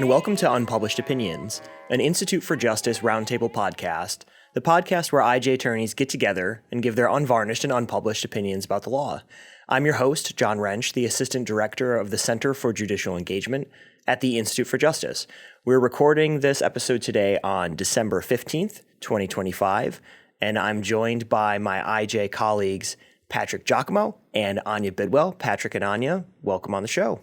and welcome to Unpublished Opinions, an Institute for Justice roundtable podcast, the podcast where IJ attorneys get together and give their unvarnished and unpublished opinions about the law. I'm your host, John Wrench, the Assistant Director of the Center for Judicial Engagement at the Institute for Justice. We're recording this episode today on December 15th, 2025, and I'm joined by my IJ colleagues, Patrick Jaicomo and Anya Bidwell. Patrick and Anya, welcome on the show.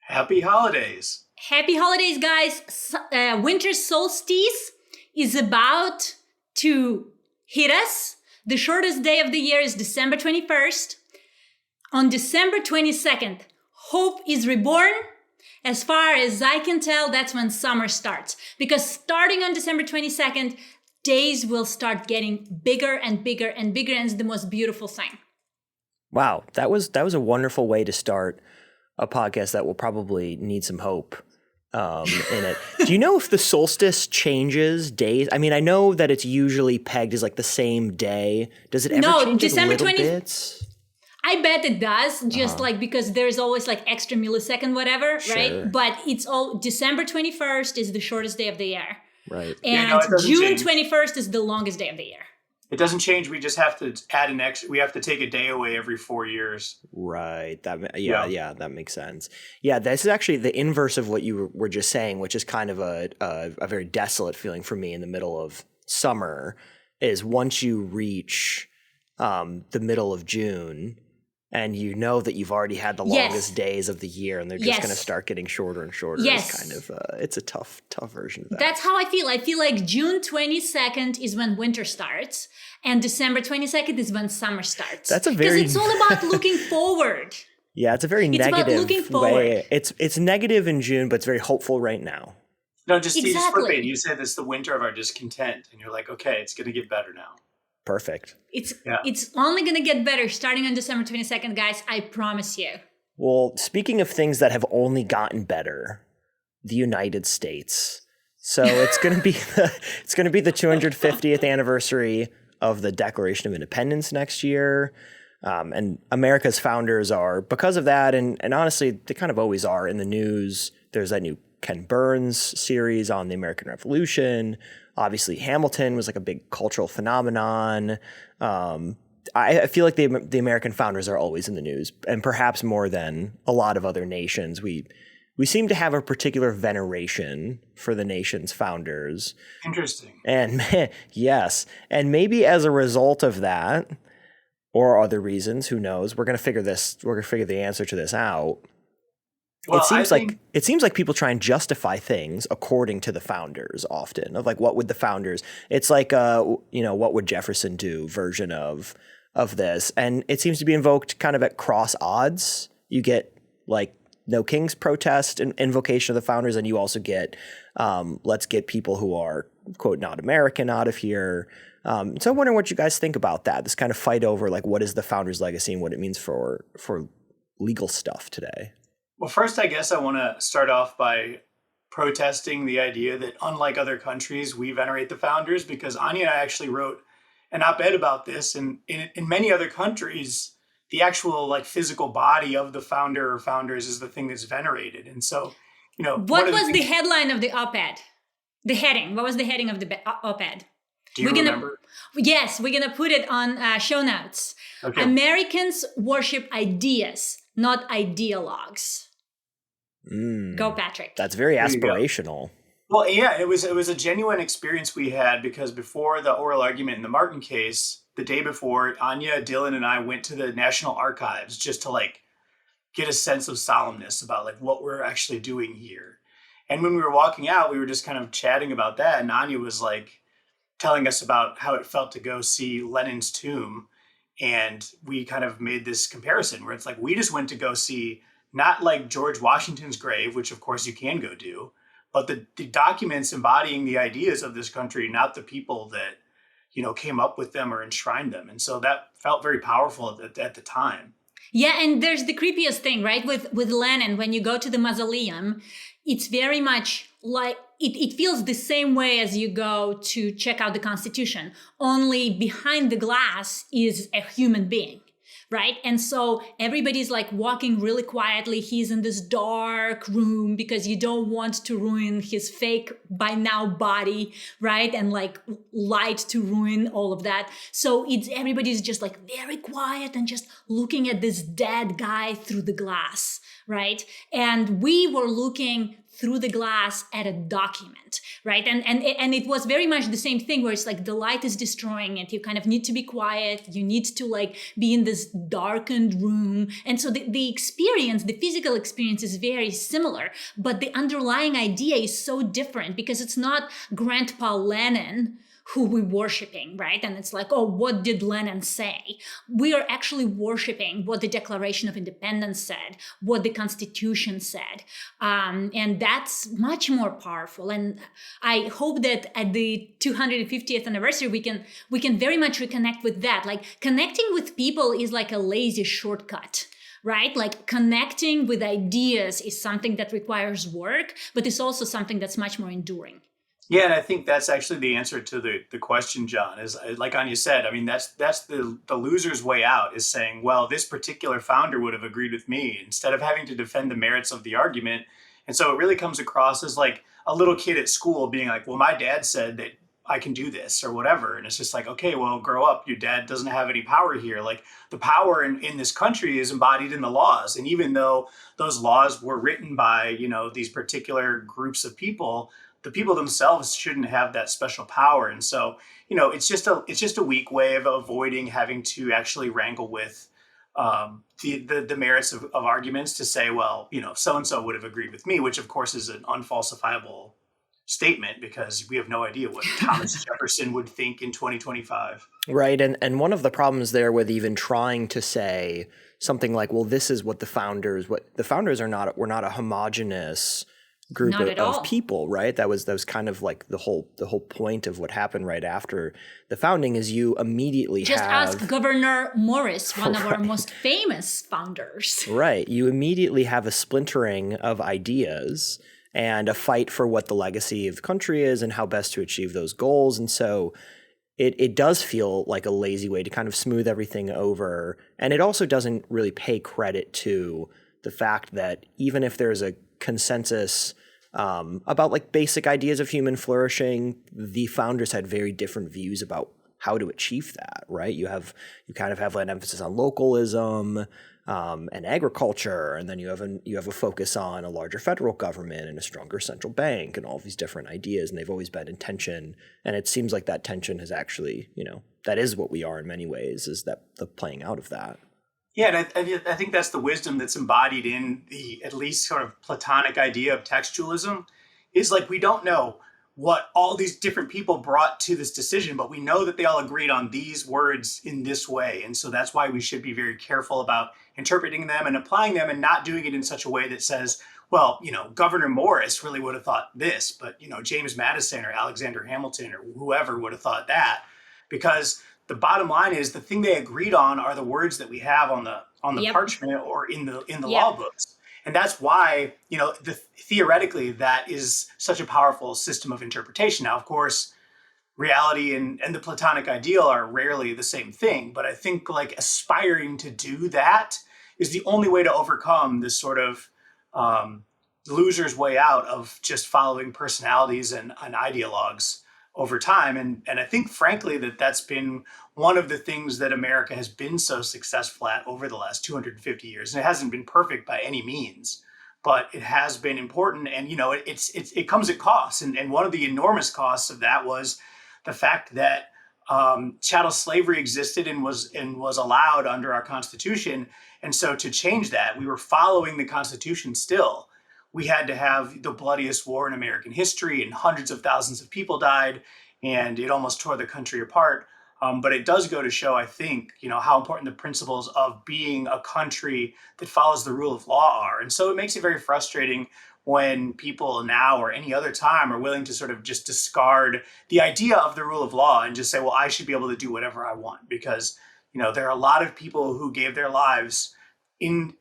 Happy holidays. Happy holidays, guys. Winter solstice is about to hit us. The shortest day of the year is December 21st. On December 22nd, hope is reborn. As far as I can tell, that's when summer starts. Because starting on December 22nd, days will start getting bigger and bigger and bigger, and it's the most beautiful thing. Wow, that was a wonderful way to start a podcast that will probably need some hope in it. Do you know if the solstice changes days? I mean, I know that it's usually pegged as like the same day. Does it ever change December little bits? I bet it does, just like because there's always like extra millisecond, whatever, Sure. right? But it's all December 21st is the shortest day of the year. Right. And June 21st is the longest day of the year. It doesn't change. We just have to add an extra. We have to take a day away every 4 years. Right. That makes sense. Yeah, this is actually the inverse of what you were just saying, which is kind of a very desolate feeling for me in the middle of summer. Is once you reach the middle of June, and you know that you've already had the longest days of the year, and they're just going to start getting shorter and shorter. Yes. It's kind of it's a tough version of that. That's how I feel. I feel like June 22nd is when winter starts, and December 22nd is when summer starts. That's a because it's all about looking forward. Yeah, it's a very negative about looking forward. way. It's negative in June, but it's very hopeful right now. No, just Exactly. flip it. You said it's the winter of our discontent, and you're like, okay, it's going to get better now. Perfect. It's only going to get better starting on December 22nd, guys. I promise you. Well, speaking of things that have only gotten better, the United States. So it's going to be the 250th anniversary of the Declaration of Independence next year. And America's founders are, because of that, and honestly, they kind of always are in the news. There's that new Ken Burns series on the American Revolution. Obviously, Hamilton was like a big cultural phenomenon. I feel like the American founders are always in the news, and perhaps more than a lot of other nations. We seem to have a particular veneration for the nation's founders. Interesting. And yes, and maybe as a result of that, or other reasons, who knows? We're gonna figure the answer to this out. Well, it seems like people try and justify things according to the founders often, of like, what would the founders, it's like what would Jefferson do version of this. And it seems to be invoked kind of at cross odds. You get like No King's protest and invocation of the founders, and you also get let's get people who are, quote, not American out of here. So I'm wondering what you guys think about that, this kind of fight over like what is the founders' legacy and what it means for legal stuff today. Well, first, I guess I want to start off by protesting the idea that unlike other countries, we venerate the founders, because Anya and I actually wrote an op-ed about this. And in many other countries, the actual like physical body of the founder or founders is the thing that's venerated. And so, What was the headline of the op-ed? The heading. What was the heading of the op-ed? Do you remember? Yes, we're going to put it on show notes. Okay. Americans worship ideas, not ideologues. Go, Patrick. That's very aspirational. Well, yeah, it was a genuine experience we had, because before the oral argument in the Martin case, the day before, Anya, Dylan, and I went to the National Archives just to like get a sense of solemnness about like what we're actually doing here. And when we were walking out, we were just kind of chatting about that, and Anya was like telling us about how it felt to go see Lenin's tomb. And we kind of made this comparison where it's like, we just went to go see not like George Washington's grave, which of course you can go do, but the documents embodying the ideas of this country, not the people that, came up with them or enshrined them. And so that felt very powerful at the time. Yeah, and there's the creepiest thing, right? With Lenin, when you go to the mausoleum, it's very much like, it feels the same way as you go to check out the Constitution, only behind the glass is a human being. right? And so everybody's like walking really quietly. He's in this dark room because you don't want to ruin his fake by now body, right? And like light to ruin all of that. So everybody's just like very quiet and just looking at this dead guy through the glass, right? And we were looking through the glass at a document, right? And it was very much the same thing where it's like the light is destroying it. You kind of need to be quiet. You need to like be in this darkened room. And so the experience, the physical experience is very similar, but the underlying idea is so different because it's not Grandpa Lenin who we're worshiping, right? And it's like, oh, what did Lenin say? We are actually worshiping what the Declaration of Independence said, what the Constitution said. And that's much more powerful. And I hope that at the 250th anniversary, we can very much reconnect with that. Like connecting with people is like a lazy shortcut, right? Like connecting with ideas is something that requires work, but it's also something that's much more enduring. Yeah, and I think that's actually the answer to the question, John, is like Anya said, I mean, that's the loser's way out, is saying, well, this particular founder would have agreed with me, instead of having to defend the merits of the argument. And so it really comes across as like a little kid at school being like, well, my dad said that I can do this or whatever. And it's just like, okay, well, grow up. Your dad doesn't have any power here. Like the power in this country is embodied in the laws. And even though those laws were written by, you know, these particular groups of people, the people themselves shouldn't have that special power. And so, you know, it's just a weak way of avoiding having to actually wrangle with the merits of arguments to say, well, you know, so-and-so would have agreed with me, which of course is an unfalsifiable statement because we have no idea what Thomas Jefferson would think in 2025. Right. And one of the problems there with even trying to say something like, well, this is what the founders are not, we're not a homogenous group of people, right? That was kind of like the whole point of what happened right after the founding is you immediately just ask Governor Morris, one of our most famous founders. Right. You immediately have a splintering of ideas and a fight for what the legacy of the country is and how best to achieve those goals. And so it does feel like a lazy way to kind of smooth everything over. And it also doesn't really pay credit to the fact that even if there's a consensus about like basic ideas of human flourishing, the founders had very different views about how to achieve that, right? You kind of have an emphasis on localism and agriculture, and then you have a focus on a larger federal government and a stronger central bank and all of these different ideas, and they've always been in tension. And it seems like that tension has actually, you know, that is what we are in many ways, is that the playing out of that. Yeah, and I think that's the wisdom that's embodied in the at least sort of Platonic idea of textualism, is like we don't know what all these different people brought to this decision, but we know that they all agreed on these words in this way. And so that's why we should be very careful about interpreting them and applying them and not doing it in such a way that says, well, you know, Governor Morris really would have thought this, but, you know, James Madison or Alexander Hamilton or whoever would have thought that. Because the bottom line is the thing they agreed on are the words that we have on the Yep. parchment or in the law books. And that's why, you know, theoretically, that is such a powerful system of interpretation. Now, of course, reality and the Platonic ideal are rarely the same thing. But I think like aspiring to do that is the only way to overcome this sort of loser's way out of just following personalities and ideologues over time. And I think, frankly, that's been one of the things that America has been so successful at over the last 250 years. And it hasn't been perfect by any means, but it has been important. And, you know, it comes at costs. And one of the enormous costs of that was the fact that chattel slavery existed and was allowed under our Constitution. And so to change that, we were following the Constitution still. We had to have the bloodiest war in American history, and hundreds of thousands of people died, and it almost tore the country apart. But it does go to show, I think, you know, how important the principles of being a country that follows the rule of law are. And so it makes it very frustrating when people now or any other time are willing to sort of just discard the idea of the rule of law and just say, well, I should be able to do whatever I want. Because, you know, there are a lot of people who gave their lives in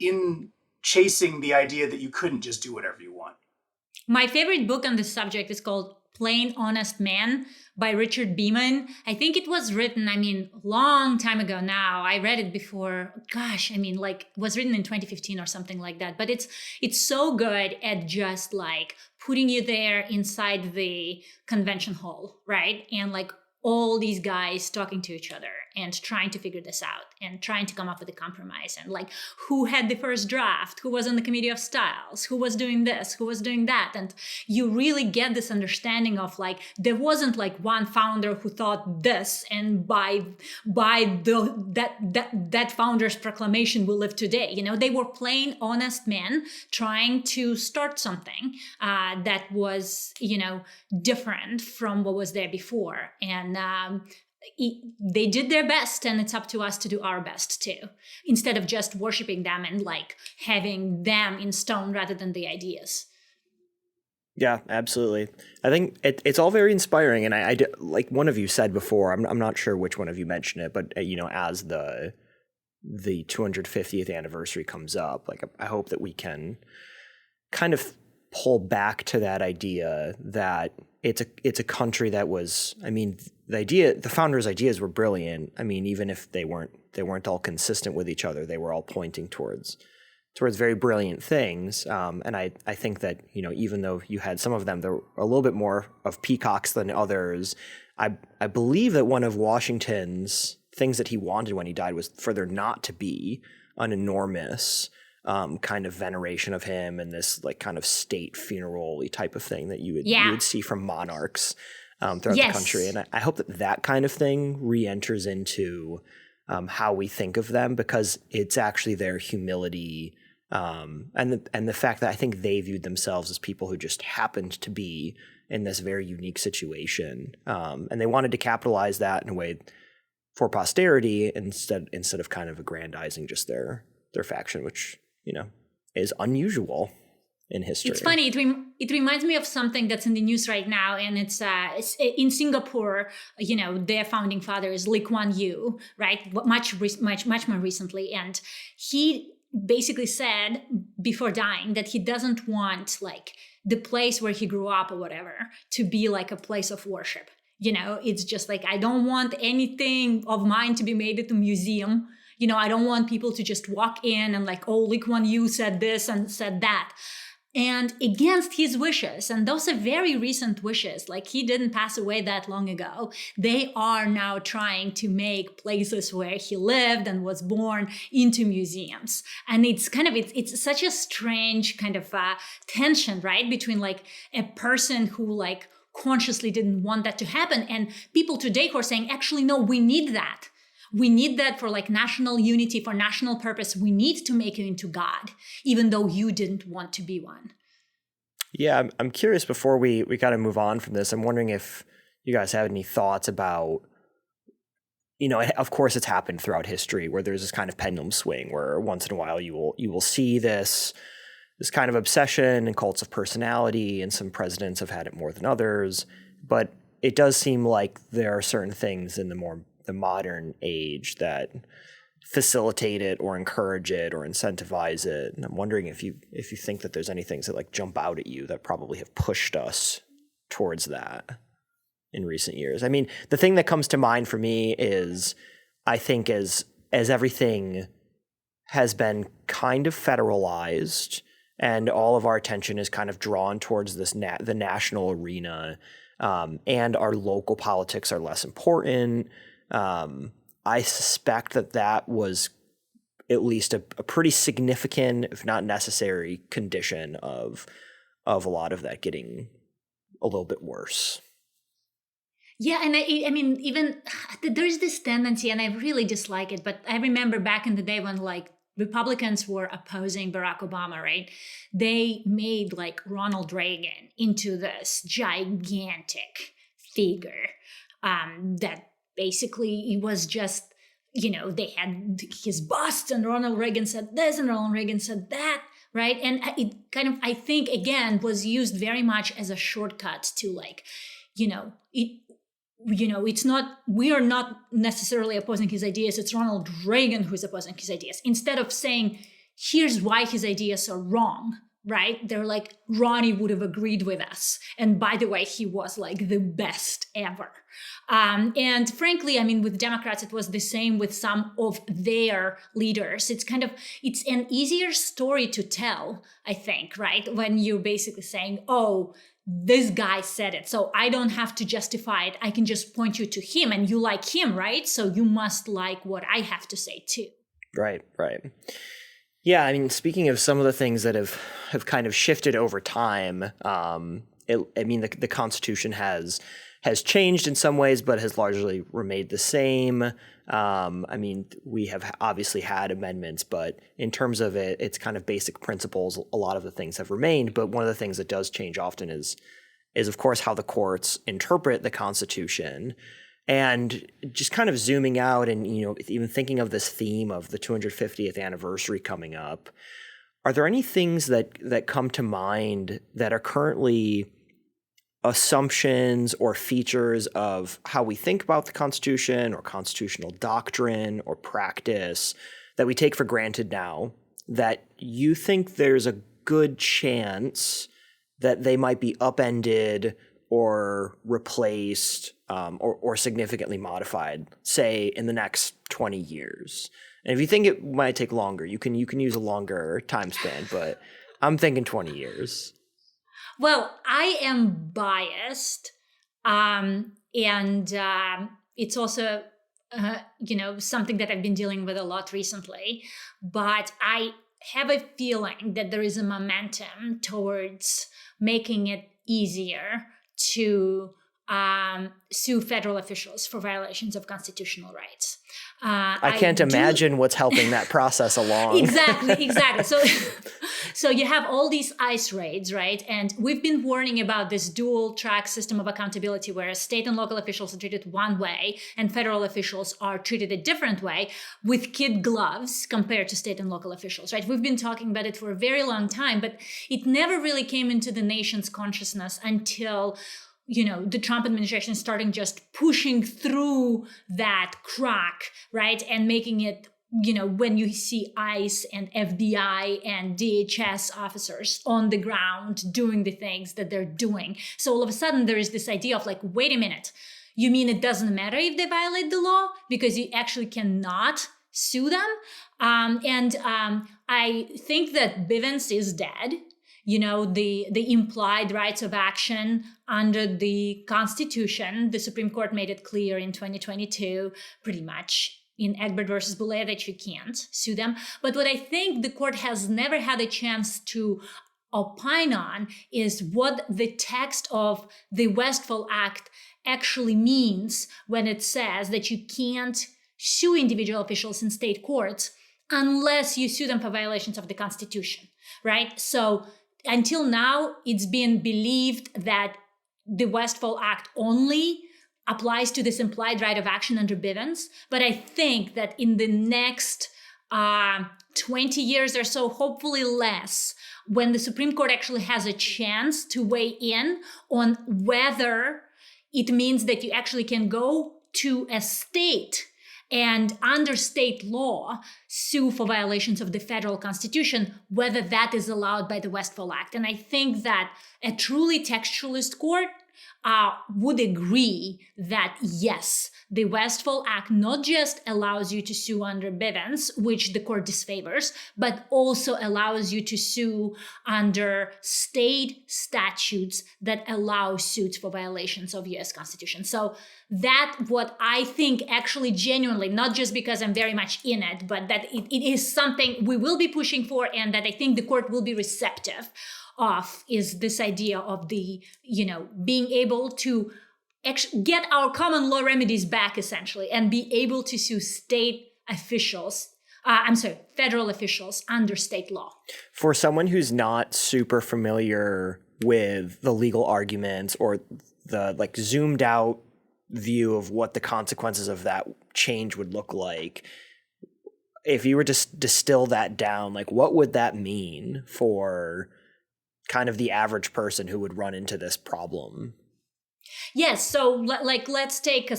chasing the idea that you couldn't just do whatever you want. My favorite book on this subject is called Plain Honest Man by Richard Beeman. I think it was written, long time ago now. I read it before. Gosh, it was written in 2015 or something like that. But it's so good at just like putting you there inside the convention hall, right? And like all these guys talking to each other and trying to figure this out and trying to come up with a compromise, and like who had the first draft, who was on the committee of styles, who was doing this, who was doing that. And you really get this understanding of like, there wasn't like one founder who thought this, and by that founder's proclamation we live today. They were plain honest men trying to start something that was, different from what was there before. And they did their best, and it's up to us to do our best too, instead of just worshiping them and like having them in stone rather than the ideas. Yeah, absolutely. I think it's all very inspiring. And I like one of you said before, I'm not sure which one of you mentioned it, but as the 250th anniversary comes up, like I hope that we can kind of pull back to that idea that it's a country that was, the founders' ideas were brilliant. Even if they weren't all consistent with each other, they were all pointing towards very brilliant things. And I think that, even though you had some of them that were a little bit more of peacocks than others, I believe that one of Washington's things that he wanted when he died was for there not to be an enormous kind of veneration of him and this like kind of state funeral-y type of thing that you would see from monarchs throughout the country. And I hope that kind of thing re-enters into how we think of them, because it's actually their humility and the fact that I think they viewed themselves as people who just happened to be in this very unique situation. And they wanted to capitalize that in a way for posterity instead of kind of aggrandizing just their faction, which is unusual in history. It's funny. It reminds me of something that's in the news right now, and it's in Singapore. Their founding father is Lee Kuan Yew, right? Much more recently, and he basically said before dying that he doesn't want like the place where he grew up or whatever to be like a place of worship. It's just like, I don't want anything of mine to be made into a museum. I don't want people to just walk in and like, oh, Lee Kuan Yew said this and said that. And against his wishes, and those are very recent wishes, like he didn't pass away that long ago, they are now trying to make places where he lived and was born into museums. And it's such a strange kind of tension, right? Between like a person who like consciously didn't want that to happen, and people today who are saying, actually, no, we need that. We need that for like national unity, for national purpose. We need to make you into God, even though you didn't want to be one. Yeah, I'm curious before we kind of move on from this. I'm wondering if you guys have any thoughts about, of course it's happened throughout history where there's this kind of pendulum swing where once in a while you will see this kind of obsession and cults of personality, and some presidents have had it more than others. But it does seem like there are certain things in the modern age that facilitate it or encourage it or incentivize it. And I'm wondering if you think that there's any things that like jump out at you that probably have pushed us towards that in recent years. The thing that comes to mind for me is, I think as everything has been kind of federalized and all of our attention is kind of drawn towards this the national arena, and our local politics are less important. I suspect that was at least a pretty significant, if not necessary, condition of a lot of that getting a little bit worse. Yeah, and even there's this tendency, and I really dislike it, but I remember back in the day when like Republicans were opposing Barack Obama, right? They made like Ronald Reagan into this gigantic figure that basically it was just, they had his bust and Ronald Reagan said this and Ronald Reagan said that, right? And it kind of, I think, again, was used very much as a shortcut to like, it's not, we are not necessarily opposing his ideas. It's Ronald Reagan who's opposing his ideas. Instead of saying, here's why his ideas are wrong, right? They're like, Ronnie would have agreed with us. And by the way, he was like the best ever. And frankly, I mean, with Democrats, it was the same with some of their leaders. It's an easier story to tell, I think, right? When you're basically saying, oh, this guy said it, so I don't have to justify it. I can just point you to him, and you like him, right? So you must like what I have to say too. Right. Yeah, I mean, speaking of some of the things that have kind of shifted over time, the Constitution has changed in some ways, but has largely remained the same. I mean, we have obviously had amendments, but in terms of its kind of basic principles, a lot of the things have remained. But one of the things that does change often is of course how the courts interpret the Constitution. And just kind of zooming out and, even thinking of this theme of the 250th anniversary coming up, are there any things that come to mind that are currently assumptions or features of how we think about the Constitution or constitutional doctrine or practice that we take for granted now that you think there's a good chance that they might be upended or replaced or significantly modified, say, in the next 20 years? And if you think it might take longer, you can use a longer time span, but I'm thinking 20 years. Well, I am biased, and it's also, something that I've been dealing with a lot recently. But I have a feeling that there is a momentum towards making it easier to sue federal officials for violations of constitutional rights. I can't imagine what's helping that process along. Exactly. So you have all these ICE raids, right? And we've been warning about this dual track system of accountability where state and local officials are treated one way and federal officials are treated a different way with kid gloves compared to state and local officials, right? We've been talking about it for a very long time, but it never really came into the nation's consciousness until the Trump administration starting just pushing through that crack, right? And making it, when you see ICE and FBI and DHS officers on the ground doing the things that they're doing. So all of a sudden there is this idea of like, wait a minute, you mean it doesn't matter if they violate the law because you actually cannot sue them? I think that Bivens is dead. The implied rights of action under the Constitution, the Supreme Court made it clear in 2022, pretty much in Egbert versus Boulay, that you can't sue them. But what I think the court has never had a chance to opine on is what the text of the Westfall Act actually means when it says that you can't sue individual officials in state courts unless you sue them for violations of the Constitution, right? So until now, it's been believed that the Westfall Act only applies to this implied right of action under Bivens. But I think that in the next 20 years or so, hopefully less, when the Supreme Court actually has a chance to weigh in on whether it means that you actually can go to a state and under state law sue for violations of the federal Constitution, whether that is allowed by the Westfall Act. And I think that a truly textualist court would agree that yes, the Westfall Act not just allows you to sue under Bivens, which the court disfavors, but also allows you to sue under state statutes that allow suits for violations of US Constitution. So that what I think actually genuinely, not just because I'm very much in it, but that it is something we will be pushing for and that I think the court will be receptive of, is this idea of the, being able to get our common law remedies back essentially and be able to sue federal officials under state law. For someone who's not super familiar with the legal arguments or the zoomed out view of what the consequences of that change would look like, if you were to distill that down, what would that mean for kind of the average person who would run into this problem? Yes. So let's take a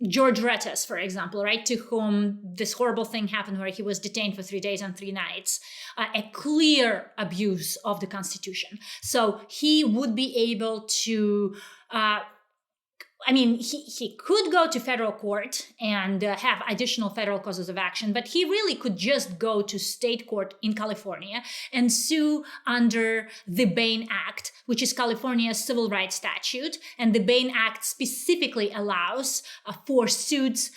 George Rettas, for example, right, to whom this horrible thing happened where he was detained for 3 days and 3 nights, a clear abuse of the Constitution. So he would be able to, he could go to federal court and have additional federal causes of action, but he really could just go to state court in California and sue under the Bain Act, which is California's civil rights statute. And the Bain Act specifically allows for suits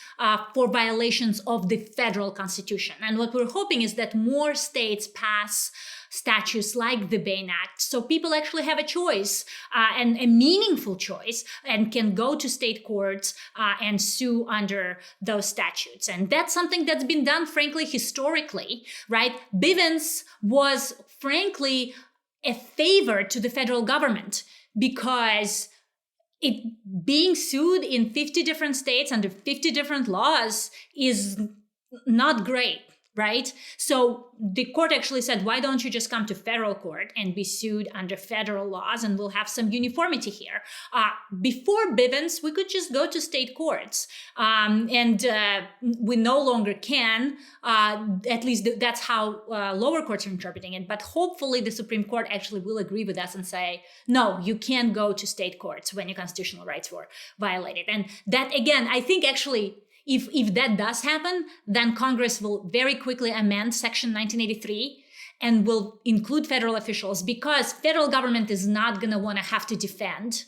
for violations of the federal Constitution. And what we're hoping is that more states pass statutes like the Bain Act, so people actually have a choice and a meaningful choice, and can go to state courts and sue under those statutes. And that's something that's been done, frankly, historically, right? Bivens was, frankly, a favor to the federal government because it being sued in 50 different states under 50 different laws is not great. Right? So the court actually said, why don't you just come to federal court and be sued under federal laws, and we'll have some uniformity here. Before Bivens, we could just go to state courts, and we no longer can. At least that's how lower courts are interpreting it. But hopefully the Supreme Court actually will agree with us and say, no, you can't go to state courts when your constitutional rights were violated. And that, again, I think actually, if that does happen, then Congress will very quickly amend Section 1983 and will include federal officials, because federal government is not going to want to have to defend,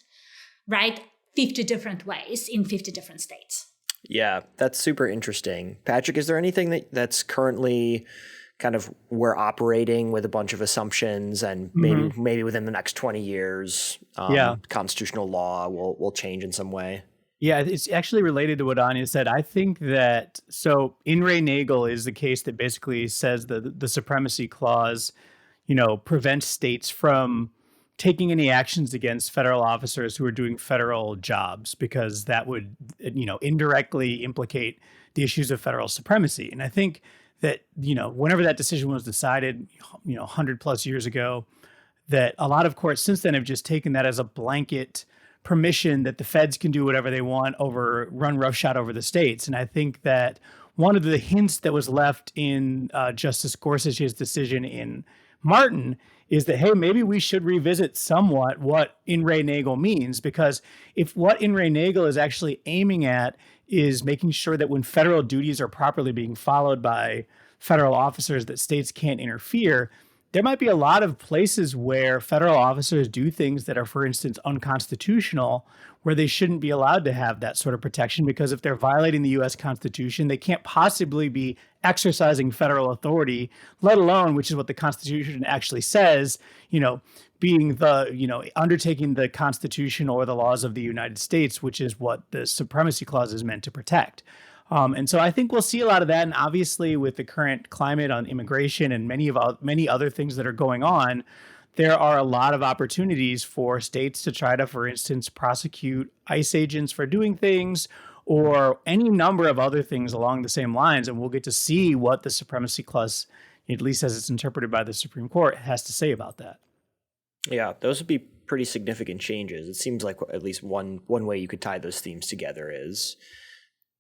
right, 50 different ways in 50 different states. Yeah, that's super interesting. Patrick, is there anything that's currently kind of we're operating with a bunch of assumptions, and maybe within the next 20 years, constitutional law will change in some way? Yeah, it's actually related to what Anya said. I think that, so In re Nagel is the case that basically says that the supremacy clause, prevents states from taking any actions against federal officers who are doing federal jobs, because that would, indirectly implicate the issues of federal supremacy. And I think that, whenever that decision was decided, 100 plus years ago, that a lot of courts since then have just taken that as a blanket permission that the feds can do whatever they want, run roughshod over the states. And I think that one of the hints that was left in Justice Gorsuch's decision in Martin is that, hey, maybe we should revisit somewhat what In re Nagel means, because if what In re Nagel is actually aiming at is making sure that when federal duties are properly being followed by federal officers, that states can't interfere, there might be a lot of places where federal officers do things that are, for instance, unconstitutional, where they shouldn't be allowed to have that sort of protection, because if they're violating the U.S. Constitution, they can't possibly be exercising federal authority, let alone, which is what the Constitution actually says, being undertaking the Constitution or the laws of the United States, which is what the Supremacy Clause is meant to protect. And so I think we'll see a lot of that. And obviously, with the current climate on immigration and many other things that are going on, there are a lot of opportunities for states to try to, for instance, prosecute ICE agents for doing things, or any number of other things along the same lines. And we'll get to see what the Supremacy Clause, at least as it's interpreted by the Supreme Court, has to say about that. Yeah, those would be pretty significant changes. It seems like at least one way you could tie those themes together is,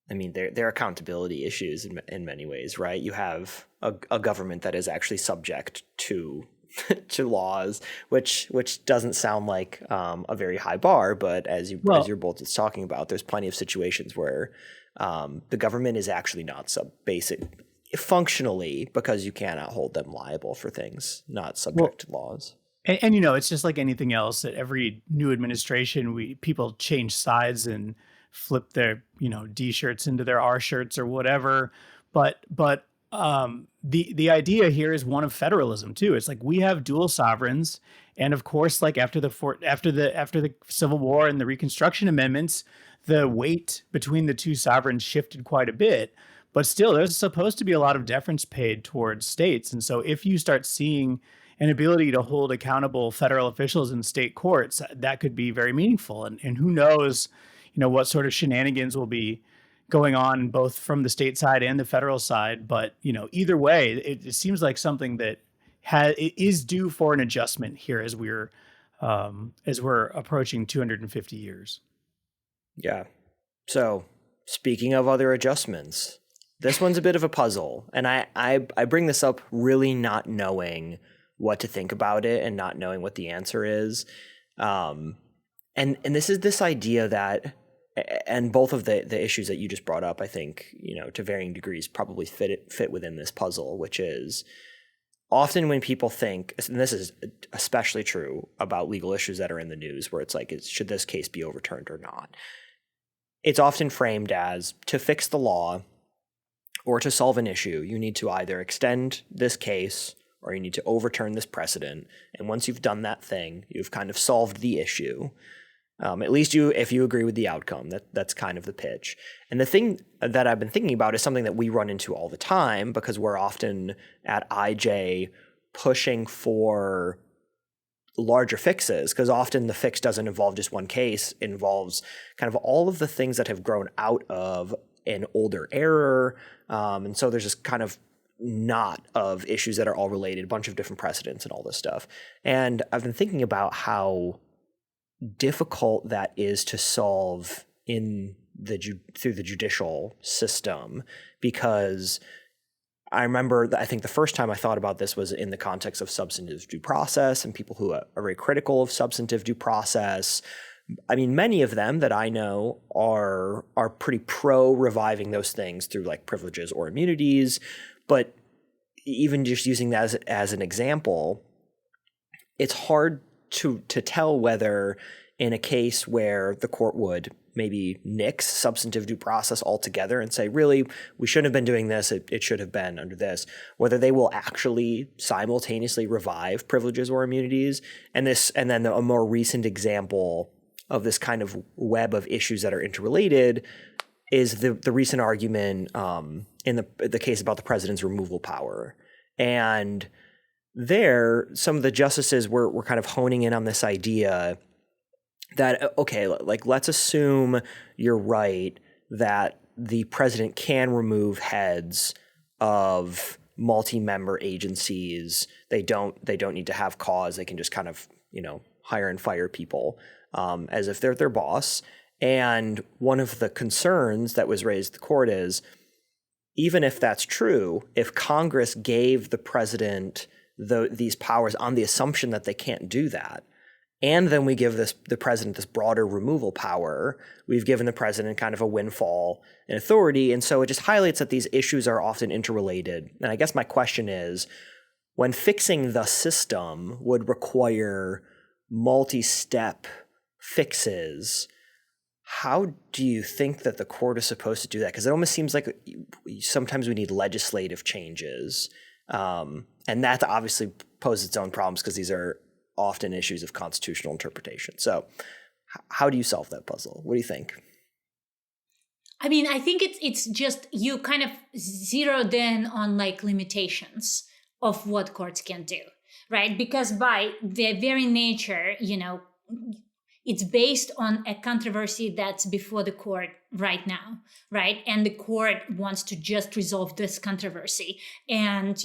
there are accountability issues in many ways, right? You have a government that is actually subject to laws, which doesn't sound like a very high bar, but as you're both talking about, there's plenty of situations where the government is actually not basic functionally, because you cannot hold them liable for things not subject to laws. And it's just like anything else, that every new administration, people change sides and flip their, D shirts into their R shirts or whatever. But the idea here is one of federalism too. It's like we have dual sovereigns, and of course, like after the Civil War and the Reconstruction Amendments, the weight between the two sovereigns shifted quite a bit. But still, there's supposed to be a lot of deference paid towards states. And so if you start seeing an ability to hold accountable federal officials in state courts, that could be very meaningful. And who knows, what sort of shenanigans will be going on both from the state side and the federal side. But, either way, it seems like something that is due for an adjustment here as we're approaching 250 years. Yeah. So speaking of other adjustments, this one's a bit of a puzzle. And I bring this up really not knowing what to think about it and not knowing what the answer is. And this is this idea that, and both of the issues that you just brought up, I think, to varying degrees probably fit within this puzzle, which is often when people think, and this is especially true about legal issues that are in the news, where it's like, should this case be overturned or not? It's often framed as, to fix the law or to solve an issue, you need to either extend this case or you need to overturn this precedent. And once you've done that thing, you've kind of solved the issue. At least if you agree with the outcome, that's kind of the pitch. And the thing that I've been thinking about is something that we run into all the time, because we're often at IJ pushing for larger fixes, because often the fix doesn't involve just one case. It involves kind of all of the things that have grown out of an older error. And so there's this kind of knot of issues that are all related, a bunch of different precedents and all this stuff. And I've been thinking about how difficult that is to solve through the judicial system, because I remember I think the first time I thought about this was in the context of substantive due process and people who are very critical of substantive due process. I mean, many of them that I know are pretty pro reviving those things through like privileges or immunities. But even just using that as an example, it's hard to tell whether in a case where the court would maybe nix substantive due process altogether and say, really, we shouldn't have been doing this, it should have been under this, whether they will actually simultaneously revive privileges or immunities. And then a more recent example of this kind of web of issues that are interrelated is the recent argument in the case about the president's removal power. And there, some of the justices were kind of honing in on this idea that, okay, like let's assume you're right that the president can remove heads of multi-member agencies. They don't need to have cause. They can just kind of, hire and fire people as if they're their boss. And one of the concerns that was raised at the court is, even if that's true, if Congress gave the president these powers on the assumption that they can't do that, and then we give the president this broader removal power, we've given the president kind of a windfall in authority. And so it just highlights that these issues are often interrelated. And I guess my question is, when fixing the system would require multi-step fixes, how do you think that the court is supposed to do that? Because it almost seems like sometimes we need legislative changes. And that obviously poses its own problems because these are often issues of constitutional interpretation. So how do you solve that puzzle? What do you think? I mean, I think it's just you kind of zeroed in on like limitations of what courts can do, right? Because by their very nature, it's based on a controversy that's before the court right now, right? And the court wants to just resolve this controversy and,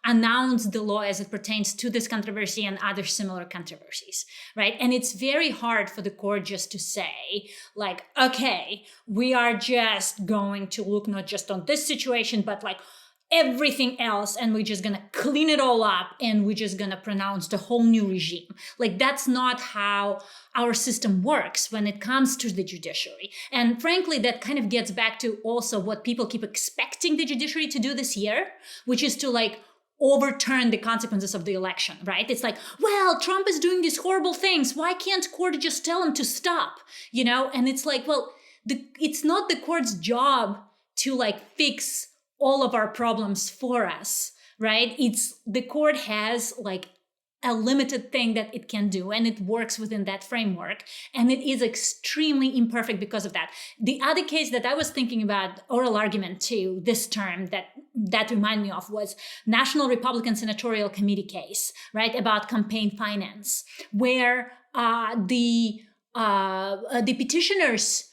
announce the law as it pertains to this controversy and other similar controversies, right? And it's very hard for the court just to say, like, okay, we are just going to look not just on this situation, but like everything else, and we're just gonna clean it all up and we're just gonna pronounce the whole new regime. Like, that's not how our system works when it comes to the judiciary. And frankly, that kind of gets back to also what people keep expecting the judiciary to do this year, which is to like overturn the consequences of the election, right? It's like, well, Trump is doing these horrible things. Why can't court just tell him to stop? And it's like, well, it's not the court's job to like fix all of our problems for us, right? The court has like a limited thing that it can do, and it works within that framework. And it is extremely imperfect because of that. The other case that I was thinking about, oral argument too, this term that reminded me of was National Republican Senatorial Committee case, right? About campaign finance, where the petitioners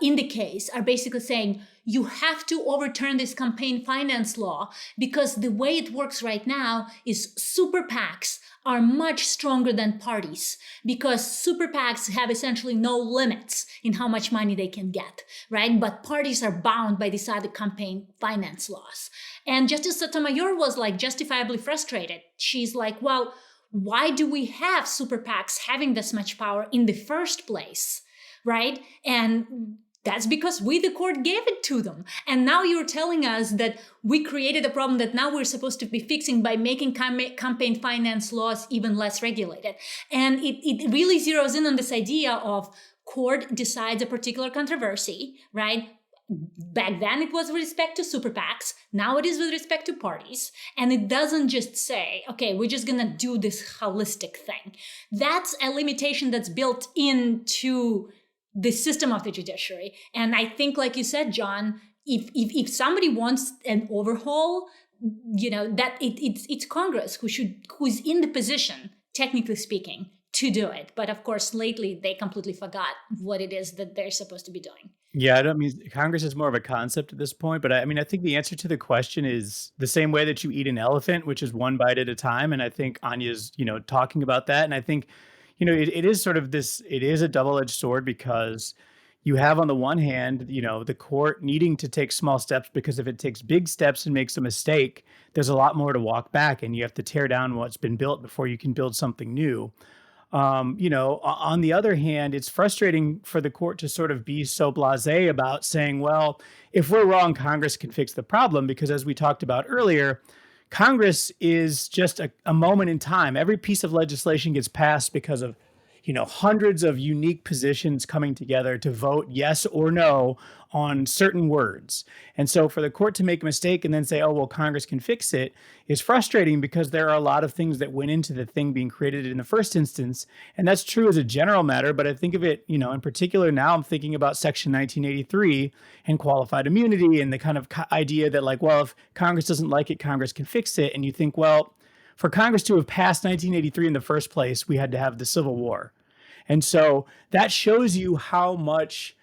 in the case are basically saying, you have to overturn this campaign finance law because the way it works right now is super PACs are much stronger than parties because super PACs have essentially no limits in how much money they can get, right? But parties are bound by these other campaign finance laws. And Justice Sotomayor was like justifiably frustrated. She's like, well, why do we have super PACs having this much power in the first place, right? And that's because we, the court, gave it to them. And now you're telling us that we created a problem that now we're supposed to be fixing by making campaign finance laws even less regulated. And it really zeroes in on this idea of court decides a particular controversy, right? Back then it was with respect to super PACs. Now it is with respect to parties. And it doesn't just say, okay, we're just going to do this holistic thing. That's a limitation that's built into the system of the judiciary. And I think, like you said, John, if somebody wants an overhaul, that it's Congress who's in the position, technically speaking, to do it. But of course, lately they completely forgot what it is that they're supposed to be doing. Yeah, I don't mean Congress is more of a concept at this point, but I mean, I think the answer to the question is the same way that you eat an elephant, which is one bite at a time. And I think Anya's, talking about that. And I think, it is sort of this, it is a double-edged sword because you have on the one hand, the court needing to take small steps because if it takes big steps and makes a mistake, there's a lot more to walk back and you have to tear down what's been built before you can build something new. On the other hand, it's frustrating for the court to sort of be so blasé about saying, well, if we're wrong, Congress can fix the problem. Because as we talked about earlier, Congress is just a moment in time. Every piece of legislation gets passed because of, hundreds of unique positions coming together to vote yes or no on certain words. And so for the court to make a mistake and then say, oh, well, Congress can fix it is frustrating because there are a lot of things that went into the thing being created in the first instance. And that's true as a general matter. But I think of it, in particular, now I'm thinking about Section 1983 and qualified immunity and the kind of idea that like, well, if Congress doesn't like it, Congress can fix it. And you think, well, for Congress to have passed 1983 in the first place, we had to have the Civil War. And so that shows you how much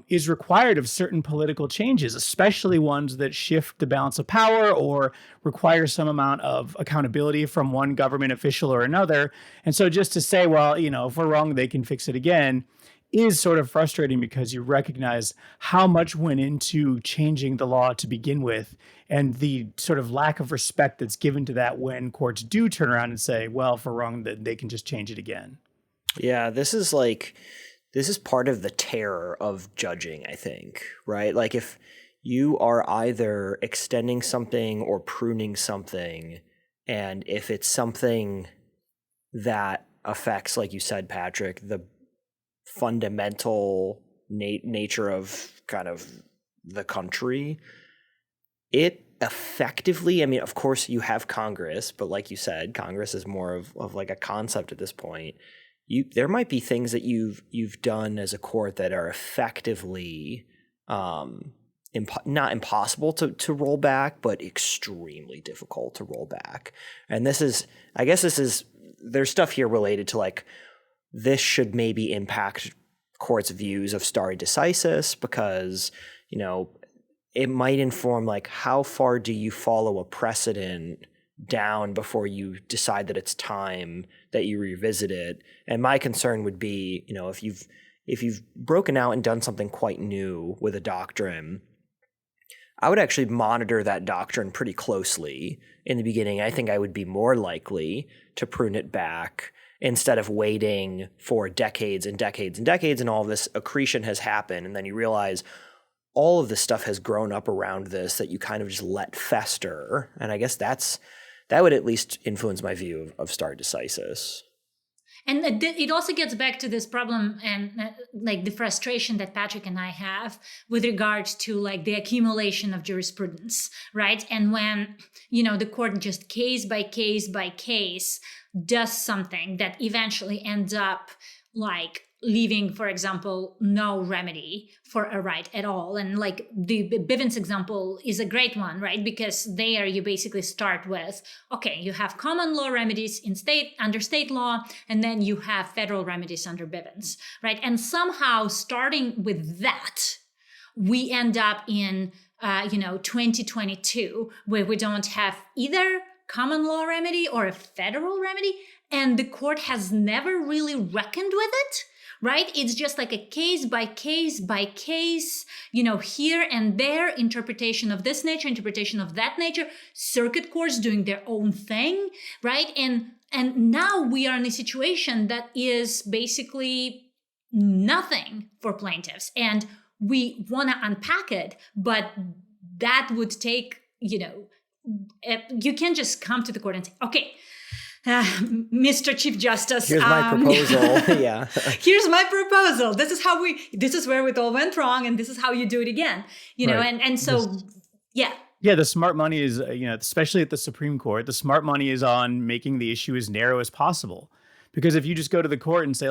is required of certain political changes, especially ones that shift the balance of power or require some amount of accountability from one government official or another. And so just to say, well, if we're wrong, they can fix it again, is sort of frustrating because you recognize how much went into changing the law to begin with and the sort of lack of respect that's given to that when courts do turn around and say, well, if we're wrong, then they can just change it again. Yeah, this is part of the terror of judging, I think, right? Like if you are either extending something or pruning something, and if it's something that affects, like you said, Patrick, the fundamental nature of kind of the country, it effectively, I mean, of course you have Congress, but like you said, Congress is more of like a concept at this point. There might be things that you've done as a court that are effectively not impossible to roll back, but extremely difficult to roll back. And there's stuff here related to like, this should maybe impact courts' views of stare decisis because, it might inform like how far do you follow a precedent down before you decide that it's time that you revisit it. And my concern would be, if you've broken out and done something quite new with a doctrine, I would actually monitor that doctrine pretty closely in the beginning. I think I would be more likely to prune it back instead of waiting for decades and decades and decades and all of this accretion has happened. And then you realize all of this stuff has grown up around this that you kind of just let fester. And I guess that would at least influence my view of stare decisis. And it also gets back to this problem and like the frustration that Patrick and I have with regards to like the accumulation of jurisprudence, right? And when, the court just case by case by case does something that eventually ends up like leaving, for example, no remedy for a right at all. And like the Bivens example is a great one, right? Because there you basically start with, okay, you have common law remedies under state law, and then you have federal remedies under Bivens, right? And somehow starting with that, we end up in, 2022, where we don't have either common law remedy or a federal remedy, and the court has never really reckoned with it, right? It's just like a case by case by case, here and there, interpretation of this nature, interpretation of that nature, circuit courts doing their own thing, right? And now we are in a situation that is basically nothing for plaintiffs. And we want to unpack it, but that would take, you can't just come to the court and say, okay, Mr. Chief Justice, here's my proposal. Yeah. Here's my proposal. This is where it all went wrong, and this is how you do it again. Right. And so, yeah. Yeah, the smart money is, especially at the Supreme Court, the smart money is on making the issue as narrow as possible. Because if you just go to the court and say,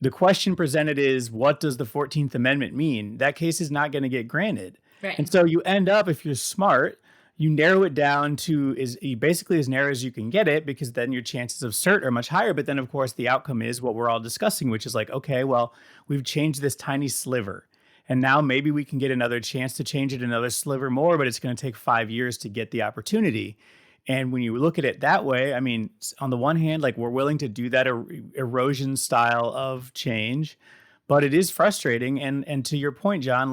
the question presented is, what does the 14th Amendment mean? That case is not going to get granted. Right. And so you end up, if you're smart, you narrow it down to basically as narrow as you can get it, because then your chances of cert are much higher. But then, of course, the outcome is what we're all discussing, which is like, okay, well, we've changed this tiny sliver. And now maybe we can get another chance to change it another sliver more, but it's going to take 5 years to get the opportunity. And when you look at it that way, I mean, on the one hand, we're willing to do that erosion style of change, but it is frustrating. And to your point, John,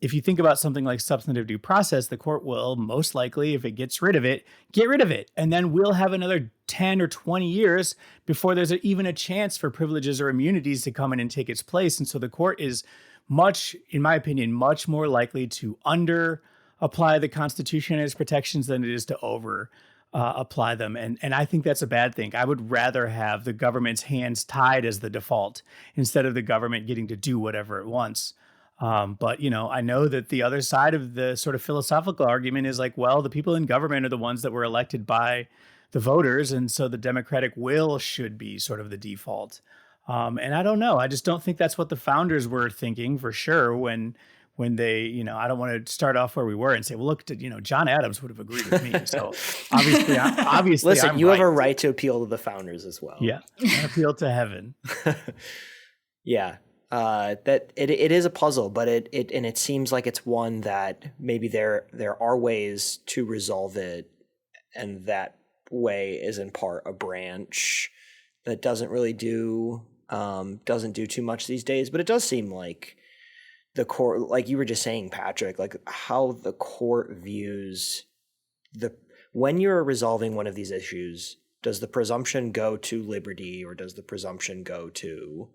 if you think about something like substantive due process, the court will most likely, if it gets rid of it, get rid of it. And then we'll have another 10 or 20 years before there's even a chance for privileges or immunities to come in and take its place. And so the court is in my opinion, much more likely to under apply the Constitution and its protections than it is to over apply them. And I think that's a bad thing. I would rather have the government's hands tied as the default instead of the government getting to do whatever it wants. But, I know that the other side of the sort of philosophical argument is the people in government are the ones that were elected by the voters. And so the democratic will should be sort of the default. And I don't know. I just don't think that's what the founders were thinking for sure when they, I don't want to start off where we were and say, well, look, John Adams would have agreed with me. So obviously, listen, you have a right to appeal to the founders as well. Yeah, appeal to heaven. Yeah. That it is a puzzle, but it seems like it's one that maybe there are ways to resolve it, and that way is in part a branch that doesn't really do too much these days. But it does seem like the court, like you were just saying, Patrick, how the court views when you're resolving one of these issues, does the presumption go to liberty, or does the presumption go to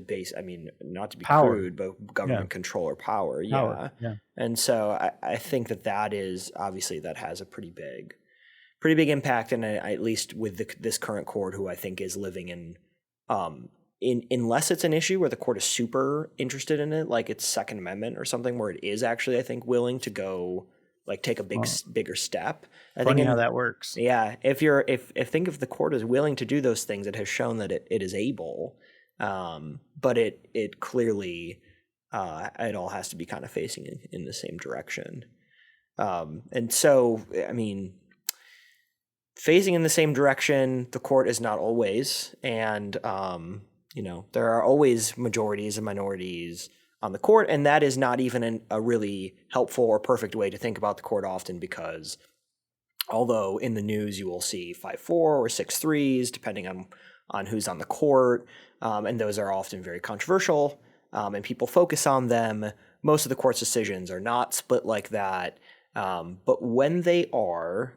base, not to be power. Crude, but government control or power. Power. Yeah. And so I think that is obviously, that has a pretty big impact. And at least with this current court, who I think is living in unless it's an issue where the court is super interested in it, like it's Second Amendment or something, where it is actually, I think, willing to go take a bigger step. Funny how that works. Yeah. If the court is willing to do those things, it has shown that it is able. But it clearly, it all has to be kind of facing in the same direction. And so, facing in the same direction, the court is not always, and, there are always majorities and minorities on the court, and that is not even a really helpful or perfect way to think about the court often, because although in the news you will see 5-4 or 6-3s, depending on who's on the court, and those are often very controversial, and people focus on them. Most of the court's decisions are not split like that, but when they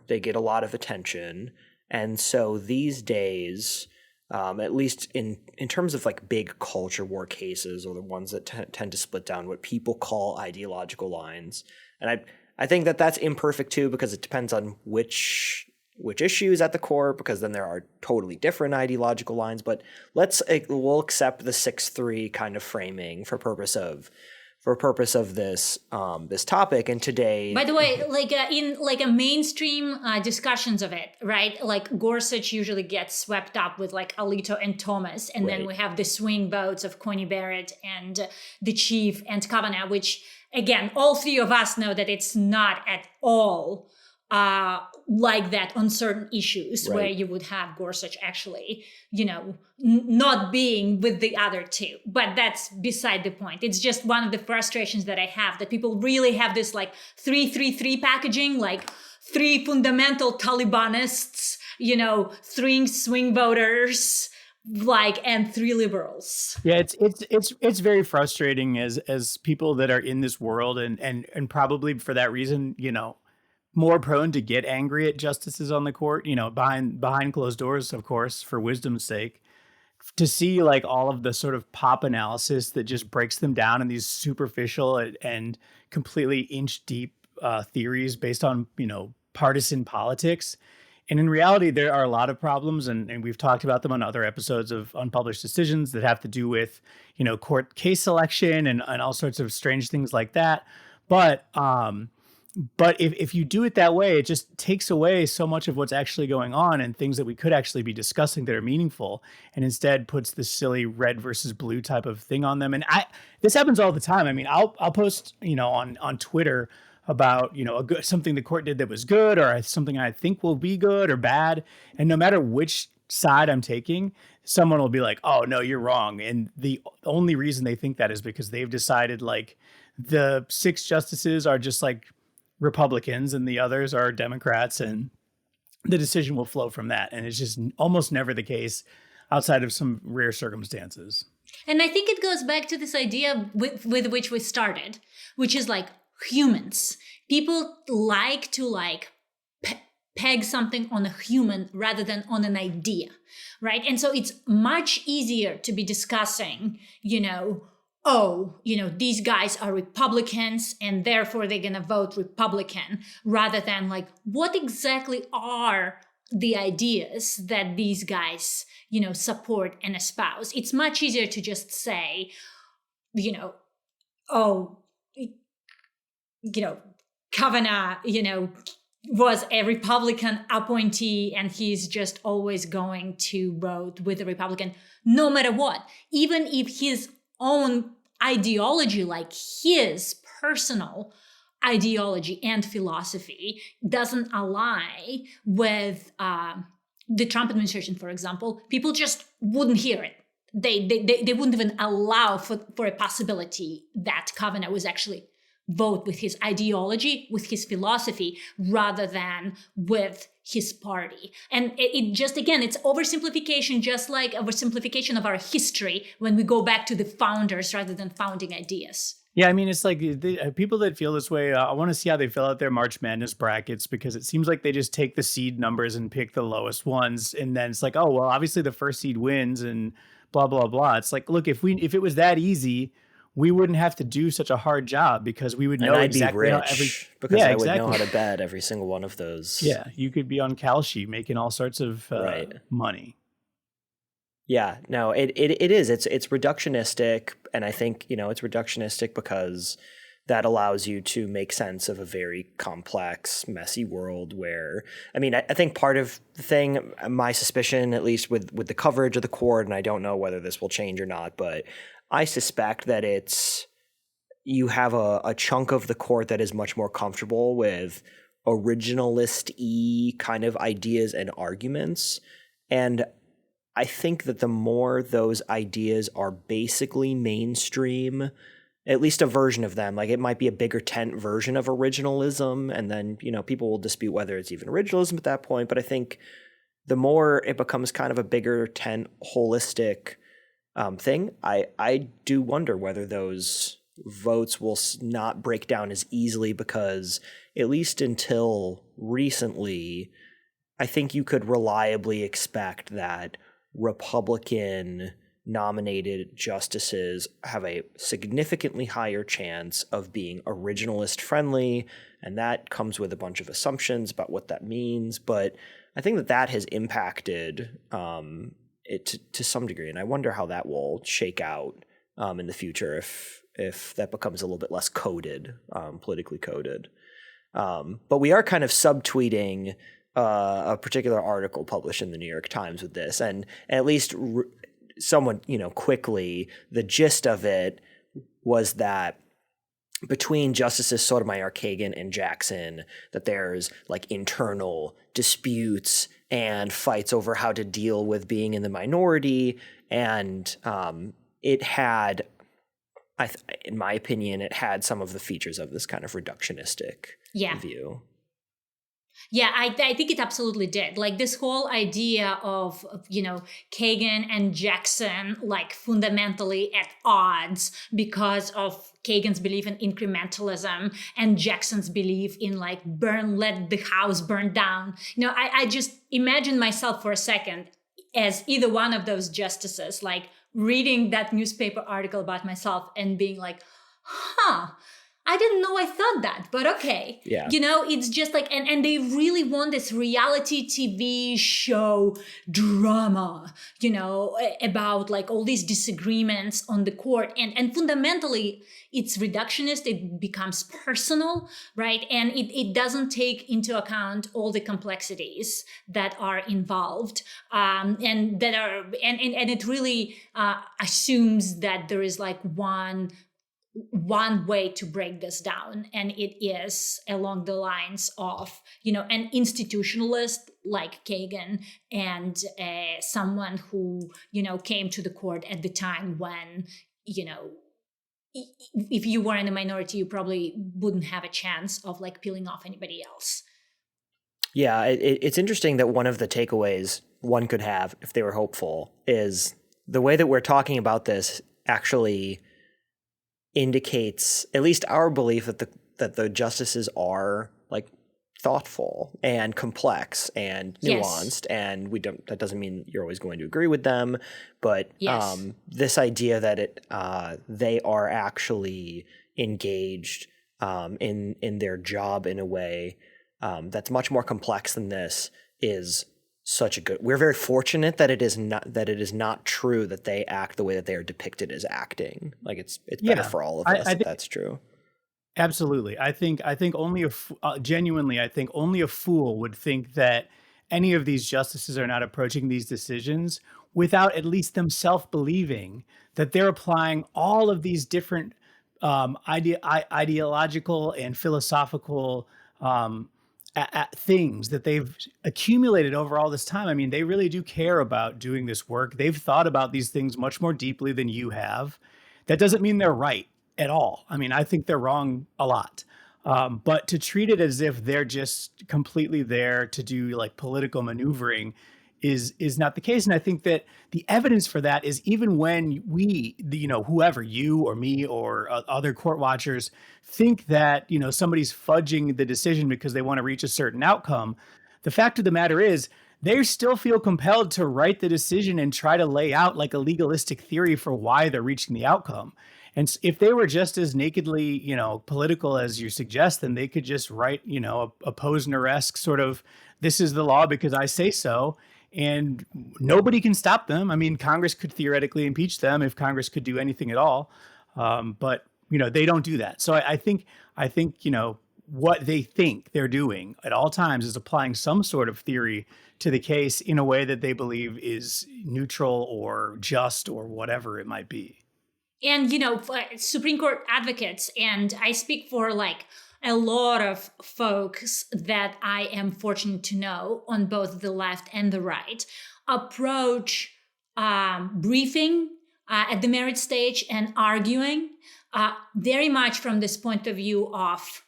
get a lot of attention. And so these days, at least in terms of big culture war cases, or the ones that tend to split down what people call ideological lines, and I think that's imperfect too, because it depends on which issue is at the core, because then there are totally different ideological lines. But we'll accept the 6-3 kind of framing for purpose of this this topic. And today, by the way, in a mainstream discussions of it, right? Gorsuch usually gets swept up with Alito and Thomas, and then we have the swing votes of Coney Barrett and the Chief and Kavanaugh, which again, all three of us know that it's not at all like that on certain issues, Right. where you would have Gorsuch actually, not being with the other two. But that's beside the point. It's just one of the frustrations that I have, that people really have this like 3-3-3 packaging, like 3 fundamental Talibanists, 3 swing voters, and 3 liberals. Yeah, it's very frustrating as people that are in this world, and probably for that reason, more prone to get angry at justices on the court, behind closed doors, of course, for wisdom's sake, to see like all of the sort of pop analysis that just breaks them down in these superficial and completely inch deep theories based on, partisan politics. And in reality, there are a lot of problems, and we've talked about them on other episodes of Unpublished Decisions that have to do with, court case selection and all sorts of strange things like that. But if you do it that way, it just takes away so much of what's actually going on and things that we could actually be discussing that are meaningful, and instead puts this silly red versus blue type of thing on them. And this happens all the time. I mean, I'll post, on Twitter about, something the court did that was good, or something I think will be good or bad. And no matter which side I'm taking, someone will be like, oh, no, you're wrong. And the only reason they think that is because they've decided like the 6 justices are just like Republicans and the others are Democrats, and the decision will flow from that. And it's just almost never the case outside of some rare circumstances. And I think it goes back to this idea with which we started, which is like humans. People like to peg something on a human rather than on an idea, right? And so it's much easier to be discussing, these guys are Republicans and therefore they're going to vote Republican, rather than like, what exactly are the ideas that these guys, support and espouse. It's much easier to just say, Kavanaugh, was a Republican appointee and he's just always going to vote with the Republican, no matter what. Even if his own ideology, like his personal ideology and philosophy, doesn't align with the Trump administration, for example, people just wouldn't hear it. They wouldn't even allow for a possibility that Kavanaugh was actually vote with his ideology, with his philosophy, rather than with his party. And it just, again, it's oversimplification, just like oversimplification of our history when we go back to the founders rather than founding ideas. Yeah, I mean, it's like the people that feel this way, I want to see how they fill out their March Madness brackets, because it seems like they just take the seed numbers and pick the lowest ones. And then it's like, oh, well, obviously the first seed wins and blah, blah, blah. It's like, look, if it was that easy, we wouldn't have to do such a hard job, because we would know exactly be rich because I would know how to bet every single one of those. Yeah, you could be on Kalshi making all sorts of money. Yeah, no, it is. It's reductionistic, and I think it's reductionistic because that allows you to make sense of a very complex, messy world. Where I think part of the thing, my suspicion, at least with the coverage of the court, and I don't know whether this will change or not, but I suspect that you have a chunk of the court that is much more comfortable with originalist-y kind of ideas and arguments. And I think that the more those ideas are basically mainstream, at least a version of them, like it might be a bigger tent version of originalism, and then, people will dispute whether it's even originalism at that point. But I think the more it becomes kind of a bigger tent, holistic thing, I do wonder whether those votes will not break down as easily, because at least until recently, I think you could reliably expect that Republican nominated justices have a significantly higher chance of being originalist friendly, and that comes with a bunch of assumptions about what that means. But I think that has impacted it to some degree, and I wonder how that will shake out in the future if that becomes a little bit less coded, politically coded. But we are kind of subtweeting a particular article published in the New York Times with this, and at least someone, quickly, the gist of it was that between Justices Sotomayor, Kagan, and Jackson, that there's like internal disputes and fights over how to deal with being in the minority. And it had, in my opinion, it had some of the features of this kind of reductionistic view. Yeah, I think it absolutely did. Like this whole idea of, Kagan and Jackson, like fundamentally at odds because of Kagan's belief in incrementalism and Jackson's belief in like let the house burn down. I just imagine myself for a second as either one of those justices, like reading that newspaper article about myself and being like, I didn't know I thought that, but okay. Yeah. It's just like, and they really want this reality TV show drama, about like all these disagreements on the court. And fundamentally, it's reductionist. It becomes personal, right? And it doesn't take into account all the complexities that are involved. And it really assumes that there is like one way to break this down, and it is along the lines of an institutionalist like Kagan and someone who came to the court at the time when if you were in a minority you probably wouldn't have a chance of like peeling off anybody else. Yeah, it's interesting that one of the takeaways one could have if they were hopeful is the way that we're talking about this actually indicates at least our belief that the justices are like thoughtful and complex and nuanced, and that doesn't mean you're always going to agree with them, but this idea that they are actually engaged in their job in a way that's much more complex than this is such a good. We're very fortunate that it is not true that they act the way that they are depicted as acting. Like it's better for all of us if that's true. Absolutely. I think only genuinely, I think only a fool would think that any of these justices are not approaching these decisions without at least themselves believing that they're applying all of these different ideological and philosophical things that they've accumulated over all this time. I mean, they really do care about doing this work. They've thought about these things much more deeply than you have. That doesn't mean they're right at all. I mean, I think they're wrong a lot. But to treat it as if they're just completely there to do like political maneuvering is not the case. And I think that the evidence for that is even when we, whoever, you or me or other court watchers think that, somebody's fudging the decision because they want to reach a certain outcome, the fact of the matter is they still feel compelled to write the decision and try to lay out like a legalistic theory for why they're reaching the outcome. And if they were just as nakedly, political as you suggest, then they could just write, a Posner-esque sort of, this is the law because I say so. And nobody can stop them. I mean, Congress could theoretically impeach them if Congress could do anything at all. But, they don't do that. So I think, what they think they're doing at all times is applying some sort of theory to the case in a way that they believe is neutral or just or whatever it might be. And, Supreme Court advocates, and I speak for like a lot of folks that I am fortunate to know on both the left and the right, approach briefing at the merit stage and arguing very much from this point of view of,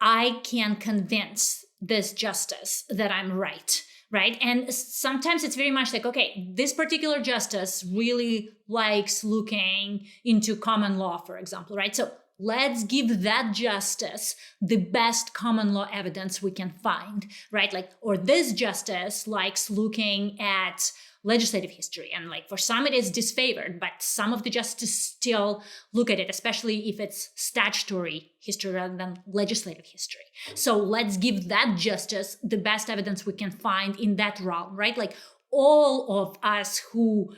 I can convince this justice that I'm right. Right. And sometimes it's very much like, okay, this particular justice really likes looking into common law, for example. Right. So let's give that justice the best common law evidence we can find. Right. Like, or this justice likes looking at legislative history. And like for some it is disfavored, but some of the justices still look at it, especially if it's statutory history rather than legislative history. So let's give that justice the best evidence we can find in that realm, right? Like all of us who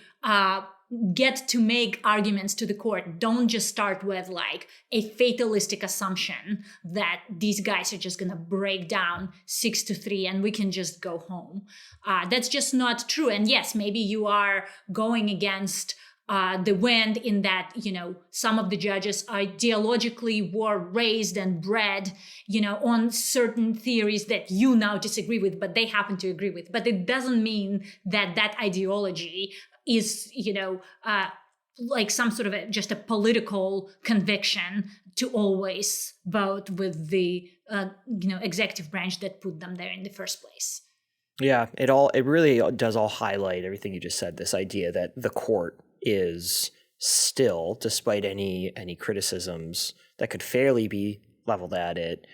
get to make arguments to the court don't just start with like a fatalistic assumption that these guys are just going to break down 6-3 and we can just go home. That's just not true. And yes, maybe you are going against the wind, in that, some of the judges ideologically were raised and bred, on certain theories that you now disagree with, but they happen to agree with. But it doesn't mean that that ideology is, like some sort of just a political conviction to always vote with the, executive branch that put them there in the first place. Yeah, it really does all highlight everything you just said, this idea that the court is still, despite any criticisms that could fairly be leveled at it,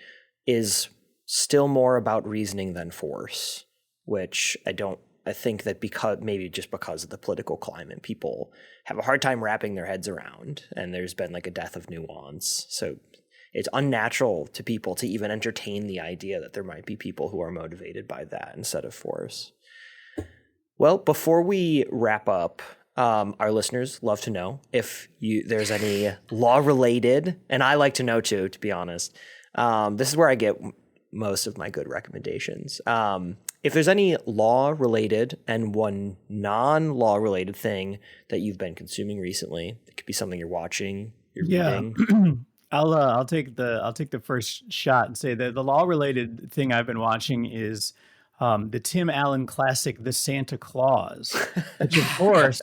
is still more about reasoning than force, which I think that because of the political climate, people have a hard time wrapping their heads around, and there's been like a death of nuance. So it's unnatural to people to even entertain the idea that there might be people who are motivated by that instead of force. Well, before we wrap up, our listeners love to know if there's any law-related, and I like to know too, to be honest. This is where I get most of my good recommendations. If there's any law-related and one non-law-related thing that you've been consuming recently, it could be something you're watching, you're reading. I'll take the first shot and say that the law-related thing I've been watching is the Tim Allen classic, The Santa Claus, which of course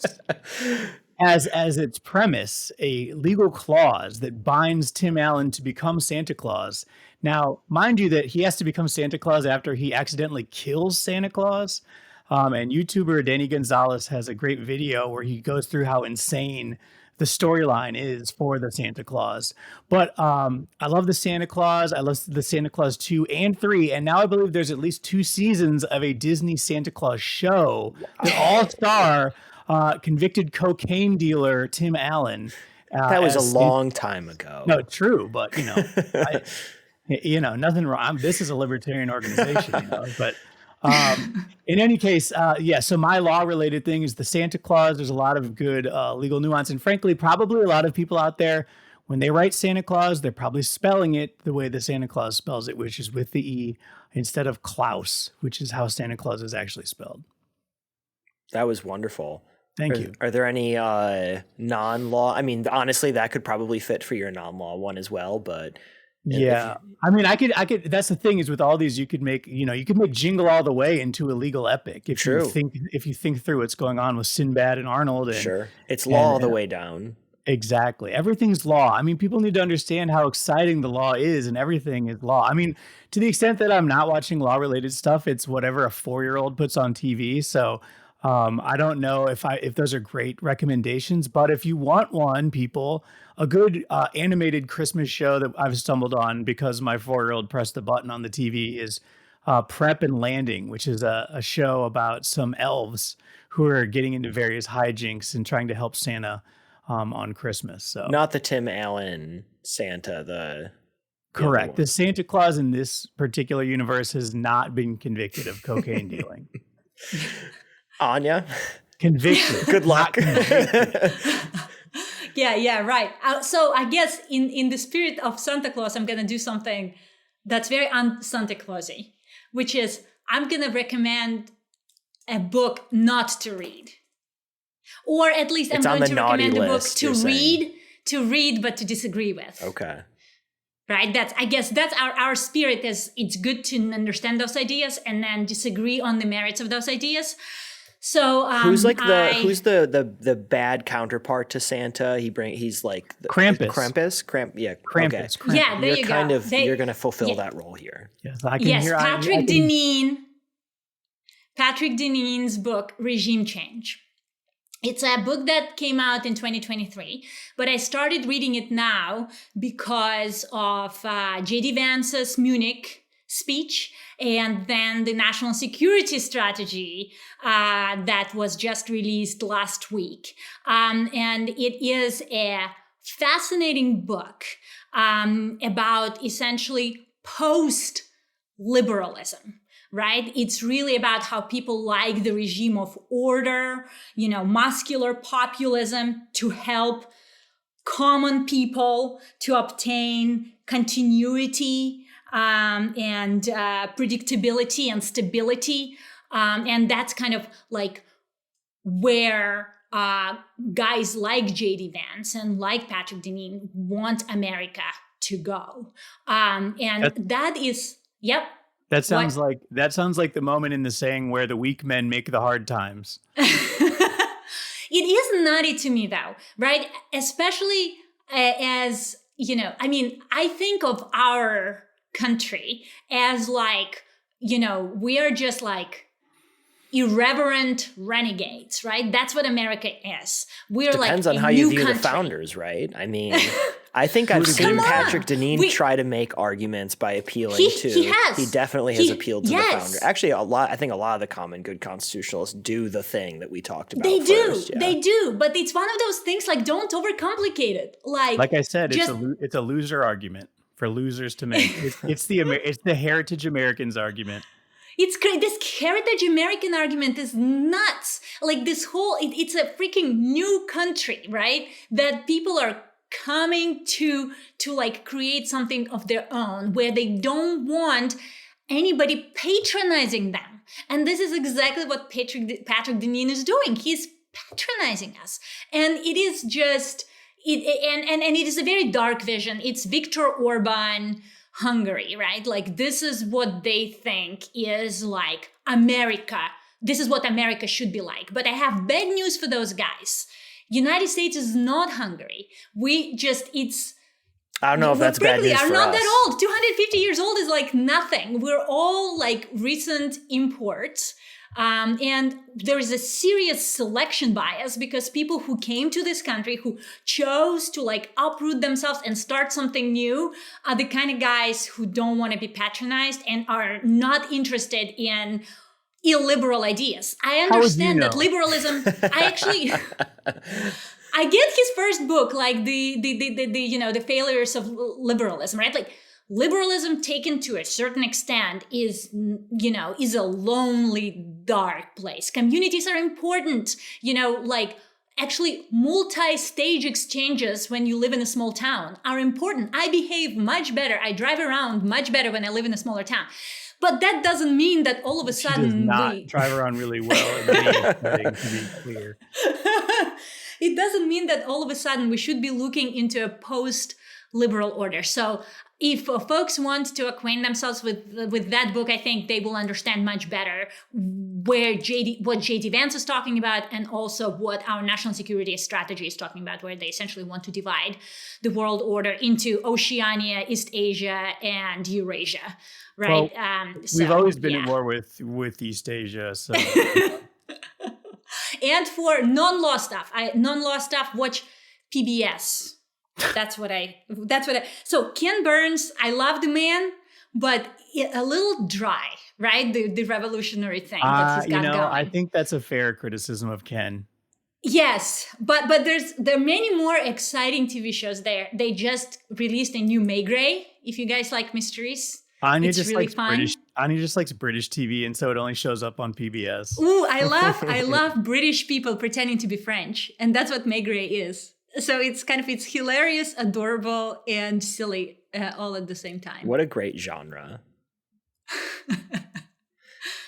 has as its premise a legal clause that binds Tim Allen to become Santa Claus. Now, mind you that he has to become Santa Claus after he accidentally kills Santa Claus. And YouTuber Danny Gonzalez has a great video where he goes through how insane the storyline is for the Santa Claus. But I love the Santa Claus. I love the Santa Claus 2 and 3. And now I believe there's at least 2 seasons of a Disney Santa Claus show that all star convicted cocaine dealer Tim Allen. That was a long time ago. No, true. But, nothing wrong. This is a libertarian organization, but in any case, so my law-related thing is the Santa Claus. There's a lot of good legal nuance. And frankly, probably a lot of people out there, when they write Santa Claus, they're probably spelling it the way the Santa Claus spells it, which is with the E instead of Klaus, which is how Santa Claus is actually spelled. That was wonderful. Thank you. Are there any non-law? I mean, honestly, that could probably fit for your non-law one as well, but... Yeah. I mean, I could, that's the thing is with all these, you could make Jingle All the Way into a legal epic. If you think through what's going on with Sinbad and Arnold. And, sure. It's law all the way down. Exactly. Everything's law. I mean, people need to understand how exciting the law is, and everything is law. I mean, to the extent that I'm not watching law related stuff, it's whatever a 4-year-old puts on TV. So, I don't know if those are great recommendations, but if you want one, people, a good animated Christmas show that I've stumbled on because my 4-year-old pressed the button on the TV is Prep and Landing, which is a show about some elves who are getting into various hijinks and trying to help Santa on Christmas. So not the Tim Allen Santa, correct. The Santa Claus in this particular universe has not been convicted of cocaine dealing. Anya? Convicted. Good luck. Yeah, right. So I guess in the spirit of Santa Claus, I'm going to do something that's very un-Santa Clausy, which is I'm going to recommend a book not to read. Or at least I'm going to recommend a book to read, but to disagree with. Okay. Right? I guess that's our spirit is it's good to understand those ideas and then disagree on the merits of those ideas. So who's the bad counterpart to Santa? He's like Krampus. Krampus. Krampus. Okay. Yeah, there you go. You're going to fulfill that role here. Yes, I can hear. Patrick Deneen's book Regime Change. It's a book that came out in 2023, but I started reading it now because of J.D. Vance's Munich speech and then the national security strategy that was just released last week. And it is a fascinating book about essentially post-liberalism. Right? It's really about how people like the regime of order, muscular populism to help common people to obtain continuity and predictability and stability. And that's kind of like where guys like J.D. Vance and like Patrick Deneen want America to go. And that is, yep. That sounds like the moment in the saying where the weak men make the hard times. It is nutty to me though, right? Especially as, I think of our country as like, we are just like irreverent renegades, right? That's what America is. We're Depends like on how you view the founders, right? I mean, I think I've seen Patrick Deneen try to make arguments by appealing to. He definitely has appealed to the founder. Actually, I think a lot of the common good constitutionalists do the thing that we talked about. They do. But it's one of those things like don't overcomplicate it. Like I said, it's a loser argument for losers to make. It's the Heritage Americans argument. It's great. This Heritage American argument is nuts. Like this whole, it's a freaking new country, right? That people are coming to like create something of their own where they don't want anybody patronizing them. And this is exactly what Patrick Deneen is doing. He's patronizing us. And it is just, and it is a very dark vision. It's Viktor Orban Hungary, right? Like this is what they think is like America. This is what America should be like. But I have bad news for those guys. United States is not Hungary. I don't know if that's bad news for us. Are not that old. 250 years old is like nothing. We're all like recent imports. And there is a serious selection bias because people who came to this country, who chose to like uproot themselves and start something new, are the kind of guys who don't want to be patronized and are not interested in illiberal ideas. I understand that liberalism, I get his first book, like the failures of liberalism, right? Like liberalism taken to a certain extent is a lonely, dark place. Communities are important, like actually multi-stage exchanges when you live in a small town are important. I behave much better. I drive around much better when I live in a smaller town. But that doesn't mean that all of a sudden we drive around really well in any setting, to be clear. It doesn't mean that all of a sudden we should be looking into a post-liberal order. So if folks want to acquaint themselves with that book, I think they will understand much better what J.D. Vance is talking about and also what our national security strategy is talking about, where they essentially want to divide the world order into Oceania, East Asia, and Eurasia. Right. Well, we've always been at war with East Asia. So. And for non-law stuff, watch PBS. That's what I. So Ken Burns, I love the man, but a little dry, right? The revolutionary thing that he's got going. I think that's a fair criticism of Ken. Yes, but there are many more exciting TV shows there. They just released a new May Gray. If you guys like mysteries. Anya just likes British TV, and so it only shows up on PBS. Ooh, I love British people pretending to be French, and that's what May Gray is. So it's hilarious, adorable, and silly all at the same time. What a great genre!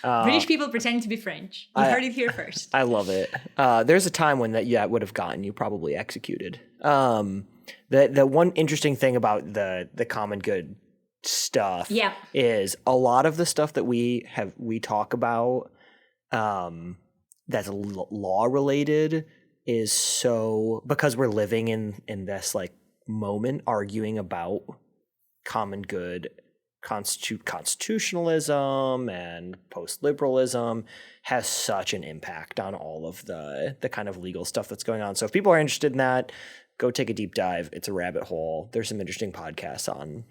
British people pretending to be French. You heard it here first. I love it. There's a time when that would have gotten you probably executed. The one interesting thing about the common good stuff is a lot of the stuff that we talk about that's law related is so because we're living in this like moment arguing about common good constitutionalism and post-liberalism has such an impact on all of the kind of legal stuff that's going on. So if people are interested in that, go take a deep dive. It's a rabbit hole. There's some interesting podcasts on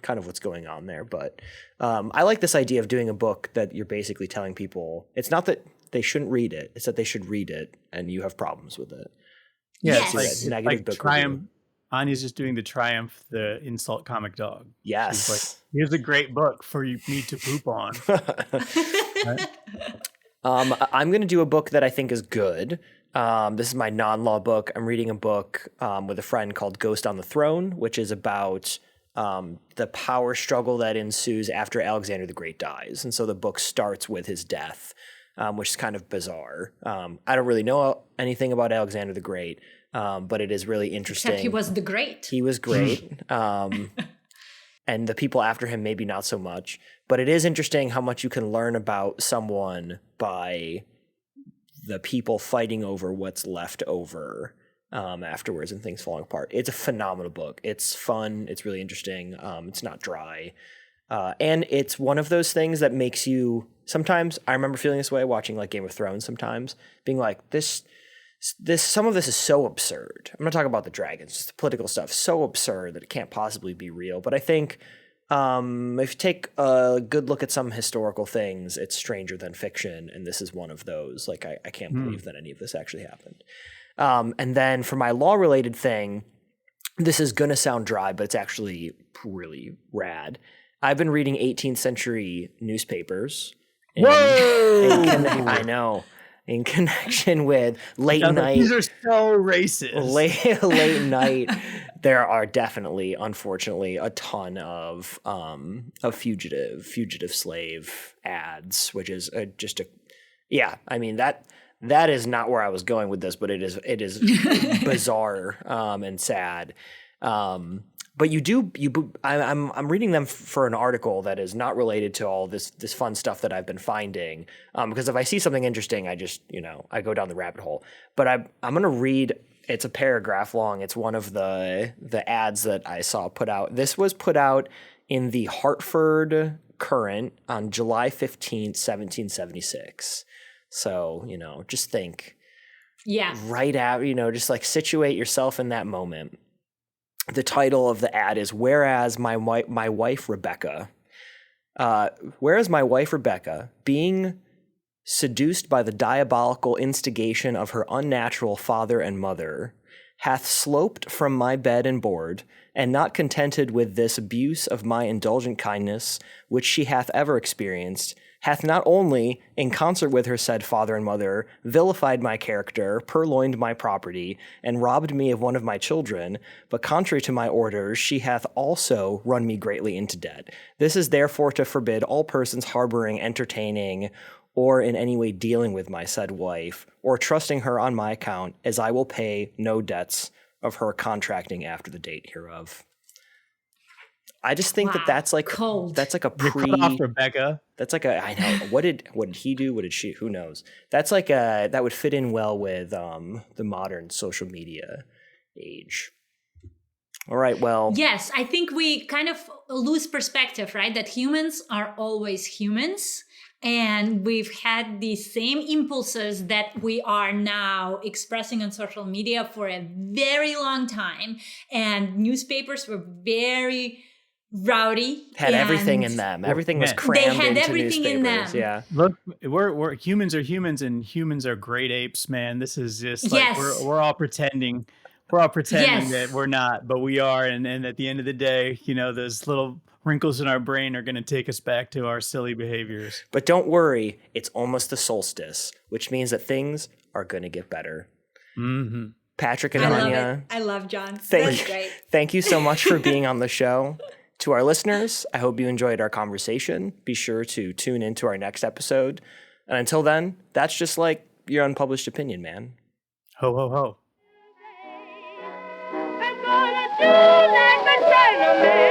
kind of what's going on there. But I like this idea of doing a book that you're basically telling people it's not that they shouldn't read it, it's that they should read it and you have problems with it. Yeah, yes. It's like book Triumph. Anya's just doing the insult comic dog. Yes. She's like, here's a great book for me to poop on. Right? I'm going to do a book that I think is good. This is my non-law book. I'm reading a book with a friend called Ghost on the Throne, which is about the power struggle that ensues after Alexander the Great dies. And so the book starts with his death. which is kind of bizarre. I don't really know anything about Alexander the Great, but it is really interesting. Except he was the great. He was great. And the people after him, maybe not so much. But it is interesting how much you can learn about someone by the people fighting over what's left over afterwards and things falling apart. It's a phenomenal book. It's fun. It's really interesting. It's not dry. And it's one of those things that makes you, sometimes I remember feeling this way watching like Game of Thrones sometimes, being like, some of this is so absurd. I'm not talking about the dragons, just the political stuff, so absurd that it can't possibly be real. But I think if you take a good look at some historical things, it's stranger than fiction, and this is one of those. Like, I can't believe that any of this actually happened. And then for my law-related thing, this is going to sound dry, but it's actually really rad. I've been reading 18th century newspapers. I know. In connection with late night. These are so racist. Late night, there are definitely, unfortunately, a ton of fugitive slave ads, which is I mean that is not where I was going with this, but it is bizarre and sad. But I'm reading them for an article that is not related to all this fun stuff that I've been finding. Because if I see something interesting, I just, I go down the rabbit hole. But I'm going to read, it's a paragraph long. It's one of the ads that I saw put out. This was put out in the Hartford Courant on July 15th, 1776. So, just think. Yeah. Right out, just like situate yourself in that moment. The title of the ad is Whereas my wife Rebecca, being seduced by the diabolical instigation of her unnatural father and mother, hath sloped from my bed and board, and not contented with this abuse of my indulgent kindness, which she hath ever experienced, hath not only, in concert with her said father and mother, vilified my character, purloined my property, and robbed me of one of my children, but contrary to my orders, she hath also run me greatly into debt. This is therefore to forbid all persons harboring, entertaining, or in any way dealing with my said wife, or trusting her on my account, as I will pay no debts of her contracting after the date hereof. I just think that's like cold. That's like a Cut off Rebecca. That's like I know. What did he do? What did she? Who knows? That's like that would fit in well with the modern social media age. All right. Well. Yes, I think we kind of lose perspective, right? That humans are always humans. And we've had the same impulses that we are now expressing on social media for a very long time. And newspapers were very rowdy. Had everything in them. Everything was crammed they had into everything newspapers. in them. Yeah. Look, we're humans are humans, and humans are great apes, man. This is just like we're all pretending. We're all pretending that we're not, but we are. And at the end of the day, those little wrinkles in our brain are going to take us back to our silly behaviors. But don't worry, it's almost the solstice, which means that things are going to get better. Mm-hmm. Patrick and Anya. I love John. That's great. Thank you so much for being on the show. To our listeners, I hope you enjoyed our conversation. Be sure to tune into our next episode. And until then, that's just like your unpublished opinion, man. Ho, ho, ho. I'm gonna do like a gentleman.